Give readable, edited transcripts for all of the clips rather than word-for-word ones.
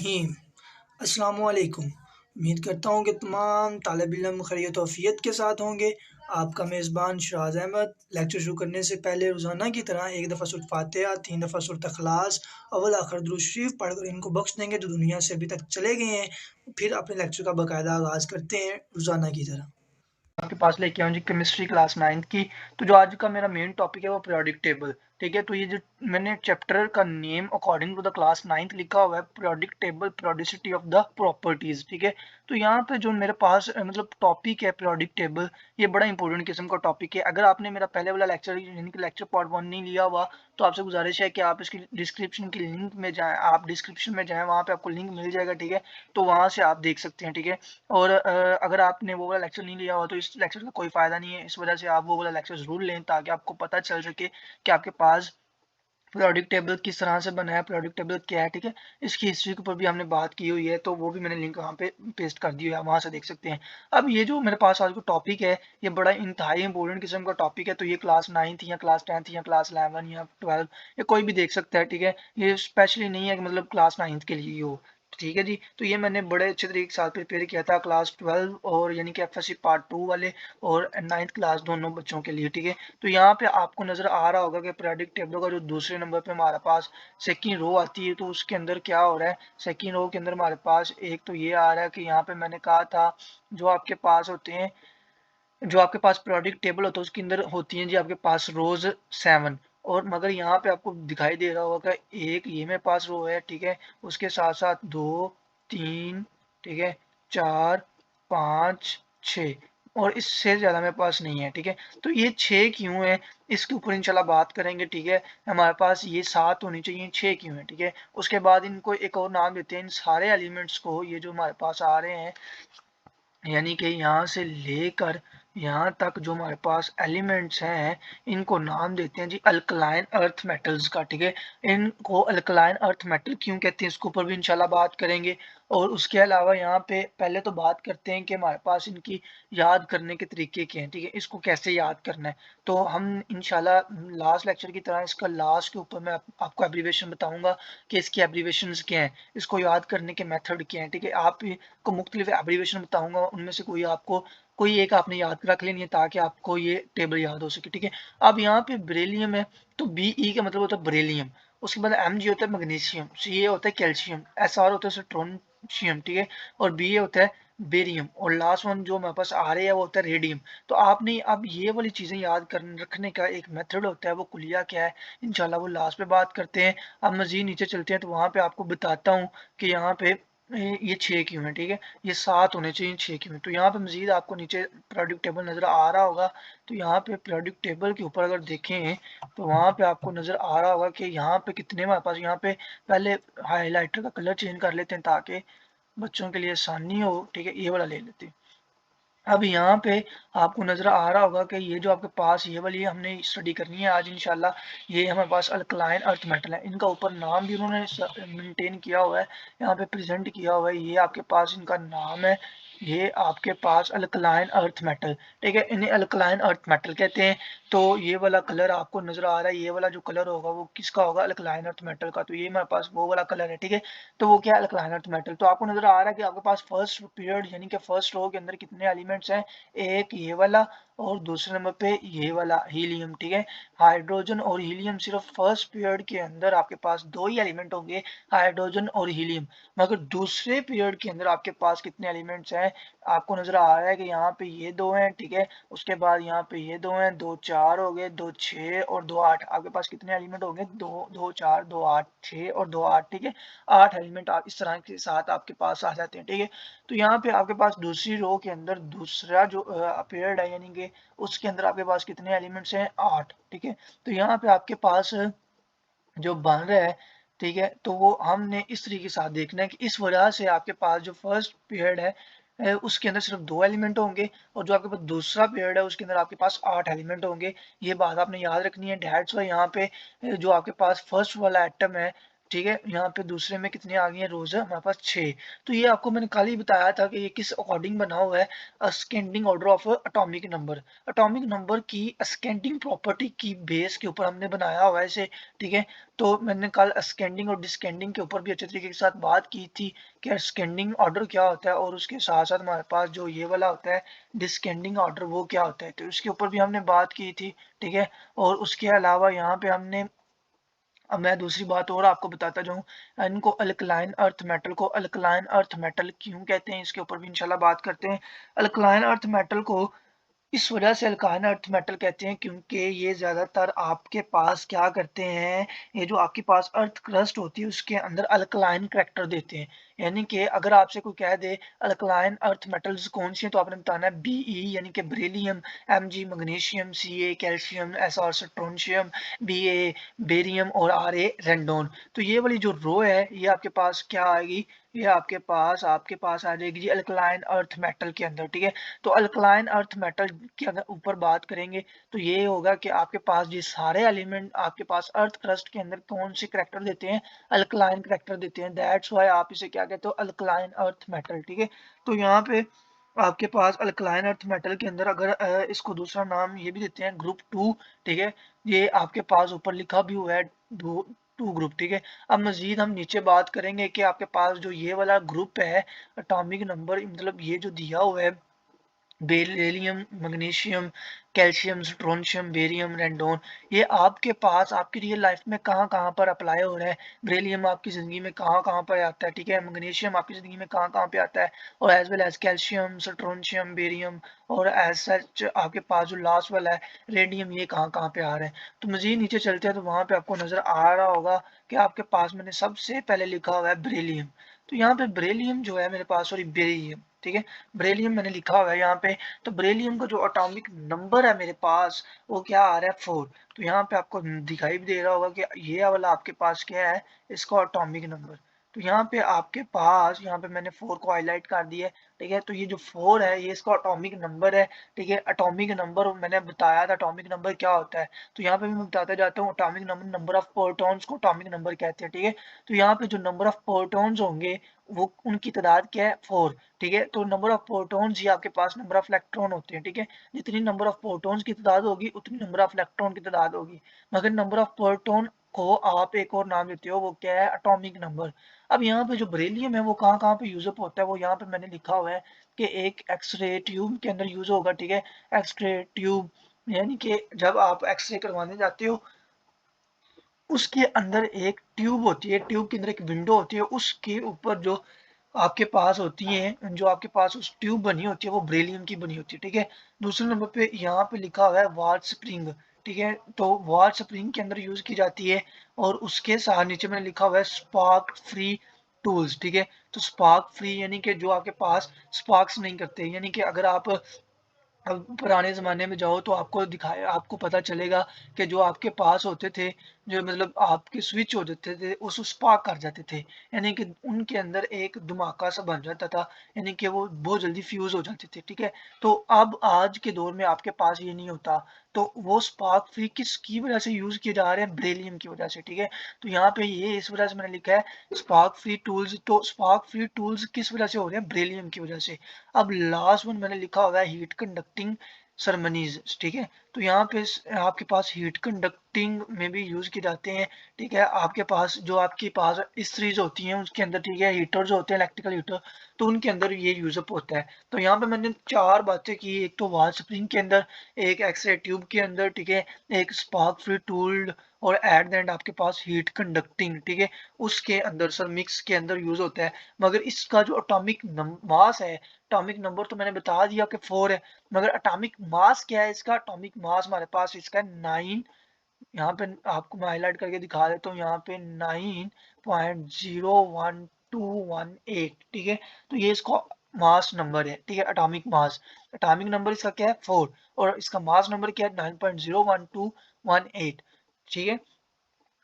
रहीम। अस्सलामुअलैकुम। उम्मीद करता हूँ कि तमाम तालिब इल्म खैरियत व आफ़ियत के साथ होंगे। आपका मेज़बान शराज़ अहमद। लेक्चर शुरू करने से पहले रोज़ाना की तरह एक दफ़ा सूरत फ़ातिहा, 3 दफ़ा सूरत इख़लास, अव्वल आखिर दुरूद शरीफ पढ़कर इनको बख्श देंगे जो दुनिया से अभी तक चले गए हैं। फिर अपने लेक्चर का बाकायदा आगाज़ करते हैं रोज़ाना की तरह। आपके पास लेके आऊँ जी केमिस्ट्री क्लास 9th की। तो जो आज का मेरा मेन टॉपिक है वो पीरियोडिक टेबल, ठीक है। तो ये जो मैंने चैप्टर का name according to the class 9th लिखा हुआ है, periodic table periodicity of the properties, ठीक है। तो यहाँ पे जो मेरे पास मतलब टॉपिक है पीरियोडिक टेबल, ये बड़ा इंपॉर्टेंट किस्म का टॉपिक है। अगर आपने मेरा पहले वाला लेक्चर यानी कि लेक्चर पार्ट 1 नहीं लिया हुआ तो आपसे गुजारिश है कि आप इसकी डिस्क्रिप्शन की लिंक में जाएं, आप डिस्क्रिप्शन में जाएं, वहाँ पे आपको लिंक मिल जाएगा, ठीक है। तो वहाँ से आप देख सकते हैं, ठीक है। और अगर आपने वो वाला लेक्चर नहीं लिया हो तो इस लेक्चर का कोई फ़ायदा नहीं है। इस वजह से आप वो वाला लेक्चर ज़रूर लें ताकि आपको पता चल सके कि आपके पास पीरियोडिक टेबल किस तरह से बना है, पीरियोडिक टेबल क्या है, ठीक है। इसकी हिस्ट्री के ऊपर भी हमने बात की हुई है, तो वो भी मैंने लिंक वहाँ पे पेस्ट कर दी है, वहाँ से देख सकते हैं। अब ये जो मेरे पास आज का टॉपिक है, ये बड़ा इंतहाई इंपॉर्टेंट किस्म का टॉपिक है। तो ये क्लास 9th या क्लास 10th या क्लास 11 या 12 या कोई भी देख सकता है, ठीक है। ये स्पेशली नहीं है कि मतलब क्लास 9th के लिए ही हो, ठीक है जी। तो ये मैंने बड़े अच्छे तरीके के साथ प्रिपेयर किया था क्लास 12 और यानी कि एफएससी पार्ट 2 वाले और 9th क्लास दोनों बच्चों के लिए, ठीक है। तो यहाँ पे आपको नजर आ रहा होगा कि पीरियोडिक टेबल का जो दूसरे नंबर पे हमारे पास सेकंड रो आती है, तो उसके अंदर क्या हो रहा है। सेकंड रो के अंदर हमारे पास एक तो ये आ रहा है कि यहाँ पे मैंने कहा था जो आपके पास होते हैं, जो आपके पास पीरियोडिक टेबल होता है उसके अंदर होती हैं जी आपके पास रोज 7। और मगर यहाँ पे आपको दिखाई दे रहा होगा कि एक ये मेरे पास रो है, ठीक है। उसके साथ साथ 2 3, ठीक है, 4 5 6 और इससे ज्यादा मेरे पास नहीं है, ठीक है। तो ये 6 क्यों है, इसके ऊपर इंशाल्लाह बात करेंगे, ठीक है। हमारे पास ये 7 होनी चाहिए, 6 क्यों है, ठीक है। उसके बाद इनको एक और नाम देते हैं इन सारे एलिमेंट्स को, ये जो हमारे पास आ रहे हैं यानी कि यहाँ से लेकर यहाँ तक जो हमारे पास एलिमेंट्स हैं, इनको नाम देते हैं जी अल्कलाइन अर्थ मेटल्स का, ठीक है। इनको अल्कलाइन अर्थ मेटल क्यों कहते हैं इसके ऊपर भी इंशाल्लाह बात करेंगे। और उसके अलावा यहाँ पे पहले तो बात करते हैं कि हमारे पास इनकी याद करने के तरीके क्या हैं, ठीक है। इसको कैसे याद करना है, तो हम इंशाल्लाह लास्ट लेक्चर की तरह इसका लास्ट के ऊपर मैं आपको एब्रीवेशन बताऊंगा कि इसकी एब्रीवेशंस क्या हैं, इसको याद करने के मेथड क्या हैं, ठीक है। आप को मुख्तलिफ एब्रीवेशन बताऊंगा, उनमें से कोई एक आपने याद रख लेनी है ताकि आपको ये टेबल याद हो सके, ठीक है। अब यहाँ पे बेरिलियम है, तो BE का मतलब होता है बेरिलियम। उसके बाद Mg होता है मैग्नीशियम, Ca होता है कैल्शियम, Sr होता है स्ट्रोंशियम, ठीक है। और Ba होता है बेरियम, और लास्ट वन जो हमारे पास आ रहा है वो होता है रेडियम। तो आपने अब ये वाली चीजें याद कर रखने का एक मेथड होता है, वो कुलिया क्या है इंशाल्लाह वो लास्ट पे बात करते हैं। अब मजीद नीचे चलते हैं तो वहां पे आपको बताता हूँ कि यहाँ पे ये 6 क्यों है, ठीक है। ये 7 होने चाहिए, 6 क्यों है। तो यहाँ पे मजीद आपको नीचे पीरियोडिक टेबल नजर आ रहा होगा। तो यहाँ पे पीरियोडिक टेबल के ऊपर अगर देखें तो वहाँ पे आपको नजर आ रहा होगा कि यहाँ पे कितने हमारे पास, यहाँ पे पहले हाईलाइटर का कलर चेंज कर लेते हैं ताकि बच्चों के लिए आसानी हो, ठीक है। ये वाला ले लेते हैं। अब यहाँ पे आपको नजर आ रहा होगा कि ये जो आपके पास ये वाली हमने स्टडी करनी है आज इंशाल्लाह, ये हमारे पास अल्कलाइन अर्थ मेटल है। इनका ऊपर नाम भी उन्होंने मेंटेन किया हुआ है, यहाँ पे प्रेजेंट किया हुआ है। ये आपके पास इनका नाम है, ये आपके पास अल्कलाइन अर्थ मेटल, ठीक है। इन्हें अल्कलाइन अर्थ मेटल कहते हैं। तो ये वाला कलर आपको नजर आ रहा है, ये वाला जो कलर होगा वो किसका होगा, अल्कलाइन अर्थ मेटल का। तो ये हमारे पास वो वाला कलर है, ठीक है। तो वो क्या है, अल्कलाइन अर्थ मेटल। तो आपको नजर आ रहा है कि आपके पास फर्स्ट पीरियड यानी कि फर्स्ट रो के अंदर कितने एलिमेंट्स हैं, एक ये वाला और दूसरे नंबर पे ये वाला हीलियम, ठीक है। हाइड्रोजन और हीलियम सिर्फ फर्स्ट पीरियड के अंदर आपके पास 2 ही एलिमेंट होंगे, हाइड्रोजन और हीलियम। मगर दूसरे पीरियड के अंदर आपके पास कितने एलिमेंट्स हैं, आपको नजर आ रहा है कि यहाँ पे ये 2 हैं, ठीक है। उसके बाद यहाँ पे ये 2 हैं, 2 4 हो गए, 2 6 और 2 8। आपके पास कितने एलिमेंट होंगे, 2 2 4 2 8 6 और 2 8, ठीक है। 8 एलिमेंट आप इस तरह के साथ आपके पास आ जाते हैं, ठीक है। तो यहाँ पे आपके पास दूसरी रो के अंदर दूसरा जो पीरियड है यानी कि उसके अंदर आपके पास कितने एलिमेंट्स हैं, 8, ठीक है। तो यहाँ पे आपके पास जो बन रहा है, ठीक है, तो वो हमने इस तरीके के साथ देखना है कि इस वजह से आपके पास जो फर्स्ट पीरियड है उसके अंदर सिर्फ 2 एलिमेंट होंगे, और जो आपके पास दूसरा पीरियड है उसके अंदर आपके पास 8 एलिमेंट होंगे। ये बात आपने याद रखनी है। डेट्स वाई यहाँ पे जो आपके पास फर्स्ट वाला एटम है, ठीक है। यहाँ पे दूसरे में कितनी आ गई हैं रोज है हमारे पास 6। तो ये आपको मैंने कल ही बताया था कि ये किस अकॉर्डिंग बना हुआ है, ascending order of atomic number. Atomic number की असेंडिंग प्रॉपर्टी की बेस के ऊपर हमने बनाया हुआ है इसे, ठीक है। तो मैंने कल असेंडिंग और डिसेंडिंग के ऊपर भी अच्छे तरीके के साथ बात की थी कि असेंडिंग ऑर्डर क्या होता है, और उसके साथ साथ हमारे पास जो ये वाला होता है डिसेंडिंग ऑर्डर वो क्या होता है, तो इसके ऊपर भी हमने बात की थी, ठीक है। और उसके अलावा यहाँ पे हमने, अब मैं दूसरी बात और आपको बताता जाऊं, इनको अल्कलाइन अर्थ मेटल को अल्कलाइन अर्थ मेटल क्यों कहते हैं, इसके ऊपर भी इंशाल्लाह बात करते हैं। अल्कलाइन अर्थ मेटल को इस वजह से अल्काइन अर्थ मेटल कहते हैं क्योंकि ये ज़्यादातर आपके पास क्या करते हैं, ये जो आपके पास अर्थ क्रस्ट होती है उसके अंदर अल्कलाइन करैक्टर देते हैं। यानी कि अगर आपसे कोई कह दे अल्कलाइन अर्थ मेटल्स कौन सी हैं, तो आपने बताना है Be यानी कि beryllium, Mg magnesium, Ca calcium, Sr strontium, Ba barium और Ra रेंडोन। तो ये वाली जो रो है ये आपके पास क्या आएगी, ये आपके पास आ जाएगी जी अल्कलाइन अर्थ मेटल के अंदर, ठीक है। तो अल्कलाइन अर्थ मेटल की अगर ऊपर बात करेंगे तो ये होगा कि आपके पास ये सारे एलिमेंट आपके पास अर्थ क्रस्ट के अंदर कौन से करैक्टर देते हैं, अल्कलाइन करैक्टर देते हैं। दैट्स व्हाई आप इसे क्या कहते हो, अल्कलाइन अर्थ मेटल, ठीक है। तो यहाँ पे आपके पास अल्कलाइन अर्थ मेटल के अंदर अगर इसको दूसरा नाम ये भी देते हैं ग्रुप 2, ठीक है। ये आपके पास ऊपर लिखा भी हुआ है टू ग्रुप, ठीक है। अब मजीद हम नीचे बात करेंगे कि आपके पास जो ये वाला ग्रुप है एटॉमिक नंबर, मतलब ये जो दिया हुआ है beryllium, magnesium, calcium, strontium, barium, radon, ये आपके पास आपकी रियल लाइफ में कहाँ कहाँ पर अप्लाई हो रहा है। बेरिलियम आपकी ज़िंदगी में कहाँ कहाँ पर आता है, ठीक है। मैग्नीशियम आपकी ज़िंदगी में कहाँ कहाँ पे आता है, और as well as calcium, strontium, barium, और एज सच आपके पास जो लास्ट वाला है रेडियम, ये कहाँ कहाँ पे आ रहा है। तो मज़ीद नीचे चलते हैं तो वहाँ पे आपको नज़र आ रहा होगा कि आपके पास मैंने सबसे पहले लिखा हुआ है बेरिलियम। तो यहाँ पे बेरिलियम जो है मेरे पास, सॉरी बेरिलियम, ठीक है, बेरिलियम मैंने लिखा हुआ है यहाँ पे। तो बेरिलियम का जो एटॉमिक नंबर है मेरे पास वो क्या आ रहा है 4। तो यहाँ पे आपको दिखाई भी दे रहा होगा कि ये वाला आपके पास क्या है, इसका एटॉमिक नंबर। तो यहाँ पे आपके पास, यहाँ पे मैंने 4 को हाईलाइट कर दिया है, ठीक है। तो ये जो 4 है ये इसका एटॉमिक नंबर है, ठीक है। एटॉमिक नंबर मैंने बताया था एटॉमिक नंबर क्या होता है, तो यहाँ पे भी मैं बताता जाता हूँ। Atomic number, number of protons को एटॉमिक नंबर कहते हैं, ठीक है। तो यहाँ पे जो नंबर ऑफ प्रोटॉन्स होंगे वो उनकी तादाद क्या है 4, ठीक है। तो नंबर ऑफ प्रोटॉन्स ही आपके पास नंबर ऑफ इलेक्ट्रॉन होते हैं, ठीक है। जितनी नंबर ऑफ प्रोटॉन्स की तादाद होगी उतनी नंबर ऑफ इलेक्ट्रॉन की तादाद होगी, मगर नंबर ऑफ प्रोटॉन को आप एक और नाम देते हो, वो क्या है, एटॉमिक नंबर। अब यहाँ पे जो बेरिलियम है वो कहाँ कहाँ पे यूजअप होता है, वो यहाँ पे मैंने लिखा हुआ है कि एक एक्सरे ट्यूब के अंदर यूज होगा, ठीक है। एक्सरे ट्यूब यानी कि जब आप एक्सरे करवाने जाते हो उसके अंदर एक ट्यूब होती है, ट्यूब के अंदर एक विंडो होती है, उसके ऊपर जो आपके पास होती है, जो आपके पास उस ट्यूब बनी होती है वो बेरिलियम की बनी होती है, ठीक है। दूसरे नंबर पे यहाँ पे लिखा हुआ है वाल स्प्रिंग, ठीक है। तो वाल स्प्रिंग के अंदर यूज की जाती है, और उसके साथ नीचे मैंने लिखा हुआ है स्पार्क फ्री टूल्स, ठीक है। तो स्पार्क फ्री यानी कि जो आपके पास स्पार्क्स नहीं करते, यानी कि अगर आप अब पुराने ज़माने में जाओ तो आपको पता चलेगा कि जो आपके पास होते थे, जो मतलब आपके स्विच हो जाते थे, उस स्पार्क कर जाते थे, यानी कि उनके अंदर एक धमाका सा बन जाता था, यानी कि वो बहुत जल्दी फ्यूज़ हो जाते थे, ठीक है। तो अब आज के दौर में आपके पास ये नहीं होता, तो वो स्पार्क फ्री किसकी वजह से यूज़ किए जा रहे हैं, बेरिलियम की वजह से, ठीक है। तो यहाँ पे ये इस वजह से मैंने लिखा है स्पार्क फ्री टूल्स, तो स्पार्क फ्री टूल्स किस वजह से हो रहे हैं, बेरिलियम की वजह से। अब लास्ट वन मैंने लिखा हुआ है हीट कंडक्टिंग सरमनीज, ठीक है। तो यहाँ पे आपके पास हीट कंडक्टिंग में भी यूज किए जाते हैं, ठीक है। आपके पास इस्त्रीज होती हैं उसके अंदर, ठीक है, हीटर्स होते हैं इलेक्ट्रिकल हीटर, तो उनके अंदर ये यूजअप होता है। तो यहाँ पे मैंने 4 बातें की, एक तो वाल स्प्रिंग के अंदर, एक एक्सरे ट्यूब के अंदर, ठीक है, एक स्पार्क फ्री टूल, और एट द एंड आपके पास हीट कंडक्टिंग, ठीक है, उसके अंदर सर मिक्स के अंदर यूज होता है। मगर इसका जो एटॉमिक मास है, एटॉमिक नंबर तो मैंने बता दिया कि 4 है, मगर एटॉमिक मास क्या है इसका, एटॉमिक मास हमारे पास इसका 9, यहाँ पे आपको मैं हाईलाइट करके दिखा देता हूँ, यहाँ पे 9.01218, ठीक है। तो ये इसका मास नंबर है, ठीक है, एटॉमिक मास। एटॉमिक नंबर इसका क्या है 4, और इसका मास नंबर क्या है 9.01218, ठीक है।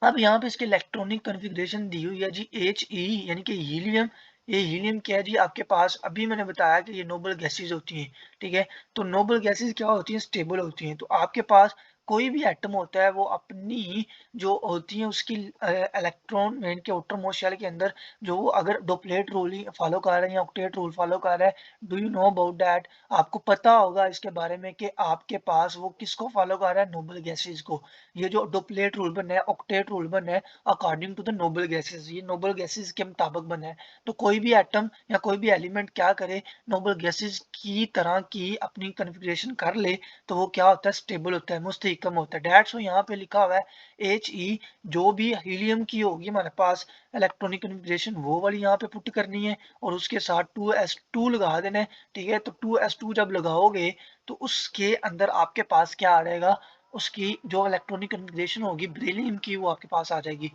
अब यहाँ पे इसके इलेक्ट्रॉनिक कॉन्फ़िगरेशन दी हुई है जी He यानी कि हीलियम। ये हीलियम क्या है जी, आपके पास अभी मैंने बताया कि ये नोबल गैसेज होती हैं, ठीक है। तो नोबल गैसेज क्या होती हैं, स्टेबल होती हैं। तो आपके पास कोई भी एटम होता है वो अपनी जो होती है उसकी इलेक्ट्रॉन के आउटर मोस्ट शेल के अंदर जो वो अगर डोपलेट रूल ही फॉलो कर रहा है या ऑक्टेट रूल फॉलो कर रहा है, do you know about that? आपको पता होगा इसके बारे में कि आपके पास वो किसको फॉलो कर रहा है, नोबल गैसेस को। ये जो डोपलेट रूल बना है, ऑक्टेट रूल बना है, according to the noble gases, ये नोबल गैसेस के मुताबिक बना है। तो कोई भी एटम या कोई भी एलिमेंट क्या करे, नोबल गैसेस की तरह की अपनी कन्फिग्रेशन कर ले, तो वो क्या होता है, स्टेबल होता है, मुस्तहकम होता है। डेट्स वो यहाँ पे लिखा हुआ है He, जो भी हीलियम की होगी हमारे पास इलेक्ट्रॉनिक कन्फिग्रेशन वो वाली यहाँ पे पुट करनी है और उसके साथ 2s2 लगा देना है। ठीक है, तो 2s2 जब लगाओगे तो उसके अंदर आपके पास क्या आ जाएगा, उसकी जो इलेक्ट्रॉनिक कन्फिग्रेशन होगी बेरिलियम की वो आपके पास आ जाएगी।